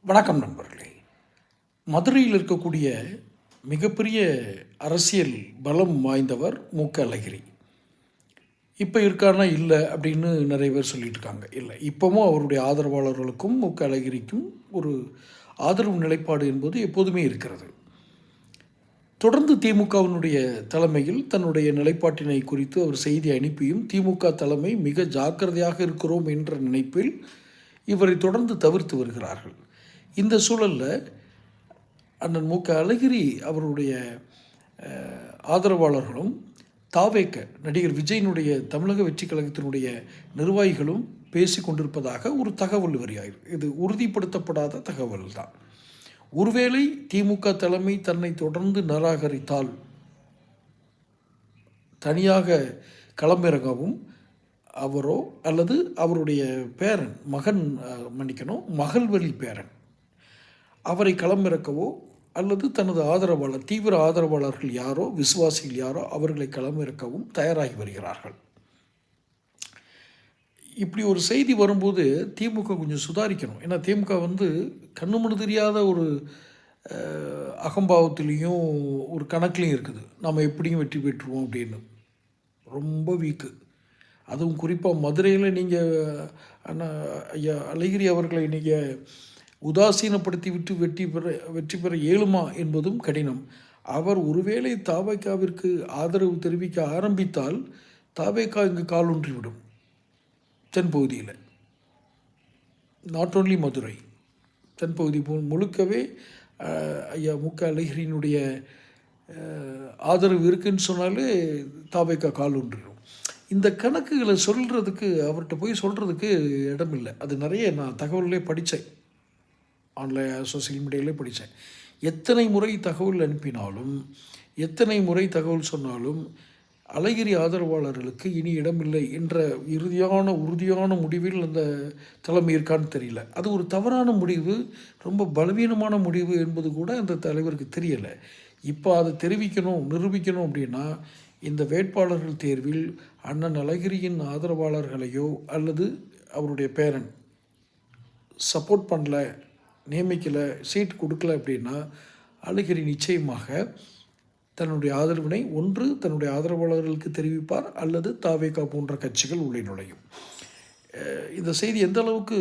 வணக்கம் நண்பர்களே. மதுரையில் இருக்கக்கூடிய மிகப்பெரிய அரசியல் பலம் வாய்ந்தவர் மு.க. அழகிரி. இப்போ இருக்கானா இல்லை அப்படின்னு நிறைய பேர் சொல்லிட்டு இருக்காங்க. இல்லை, இப்போவும் அவருடைய ஆதரவாளர்களுக்கும் மு.க. அழகிரிக்கும் ஒரு ஆதரவு நிலைப்பாடு என்பது எப்போதுமே இருக்கிறது. தொடர்ந்து திமுகவினுடைய தலைமையில் தன்னுடைய நிலைப்பாட்டினை குறித்து அவர் செய்தி அனுப்பியும் திமுக தலைமை மிக ஜாக்கிரதையாக இருக்கிறோம் என்ற நினைப்பில் இவரை தொடர்ந்து தவிர்த்து வருகிறார்கள். இந்த சூழலில் அண்ணன் மு.க. அழகிரி அவருடைய ஆதரவாளர்களும் தாவேக்க நடிகர் விஜயினுடைய தமிழக வெற்றி கழகத்தினுடைய நிர்வாகிகளும் பேசி கொண்டிருப்பதாக ஒரு தகவல் வெளியாயிருக்கு. இது உறுதிப்படுத்தப்படாத தகவல் தான். ஒருவேளை திமுக தலைமை தன்னை தொடர்ந்து நிராகரித்தால் தனியாக களமிறங்கவும் அவரோ அல்லது அவருடைய பேரன் மகள்வழி பேரன் அவரை களமிறக்கவோ அல்லது தனது ஆதரவாளர் தீவிர ஆதரவாளர்கள் யாரோ விசுவாசிகள் யாரோ அவர்களை களமிறக்கவும் தயாராகி வருகிறார்கள். இப்படி ஒரு செய்தி வரும்போது திமுக கொஞ்சம் சுதாரிக்கணும். ஏன்னா திமுக கண்ணுமணி தெரியாத ஒரு அகம்பாவத்திலையும் ஒரு கணக்குலையும் இருக்குது. நம்ம எப்படியும் வெற்றி பெற்றுவோம் அப்படின்னு ரொம்ப வீக்கு. அதுவும் குறிப்பாக மதுரையில் நீங்கள் ஐயா அழகிரி அவர்களை நீங்கள் உதாசீனப்படுத்தி விட்டு வெற்றி பெற இயலுமா என்பதும் கடினம். அவர் ஒருவேளை தாவேகாவிற்கு ஆதரவு தெரிவிக்க ஆரம்பித்தால் தாவேகா இங்கு காலூன்றிவிடும். தென்பகுதியில், நாட் ஓன்லி மதுரை, தென்பகுதி முழுக்கவே ஐயா மு.க. அழகிரியினுடைய ஆதரவு இருக்குன்னு சொன்னாலே தாவேகா காலூன்றிடும். இந்த கணக்குகளை சொல்கிறதுக்கு அவர்கிட்ட போய் சொல்கிறதுக்கு இடமில்லை. அது நிறைய நான் தகவல்களே படித்தேன், ஆன்லைன் சோசியல் மீடியாவிலே படித்தேன். எத்தனை முறை தகவல் அனுப்பினாலும் எத்தனை முறை தகவல் சொன்னாலும் அழகிரி ஆதரவாளர்களுக்கு இனி இடமில்லை என்ற உறுதியான முடிவில் அந்த தலைமை இருக்கான்னு தெரியல. அது ஒரு தவறான முடிவு, ரொம்ப பலவீனமான முடிவு என்பது கூட அந்த தலைவருக்கு தெரியலை. இப்போ அதை நிரூபிக்கணும் அப்படின்னா இந்த வேட்பாளர்கள் தேர்வில் அண்ணன் அழகிரியின் ஆதரவாளர்களையோ அல்லது அவருடைய பேரன் சப்போர்ட் பண்ணல, நியமிக்கலை, சீட் கொடுக்கல அப்படின்னா அழகிரி நிச்சயமாக தன்னுடைய ஆதரவினை ஒன்று தன்னுடைய ஆதரவாளர்களுக்கு தெரிவிப்பார் அல்லது தாவேகா போன்ற கட்சிகள் உள்ளே நுழையும். இந்த செய்தி எந்த அளவுக்கு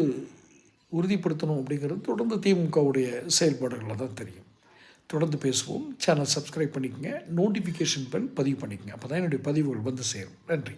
உறுதிப்படுத்தணும் அப்படிங்கிறது தொடர்ந்து திமுகவுடைய செயல்பாடுகளில் தான் தெரியும். தொடர்ந்து பேசுவோம். சேனல் சப்ஸ்கிரைப் பண்ணிக்கங்க, நோட்டிஃபிகேஷன் பெல் பதிவு பண்ணிக்கங்க. அப்போ தான் என்னுடைய பதிவுகள் வந்து சேரும். நன்றி.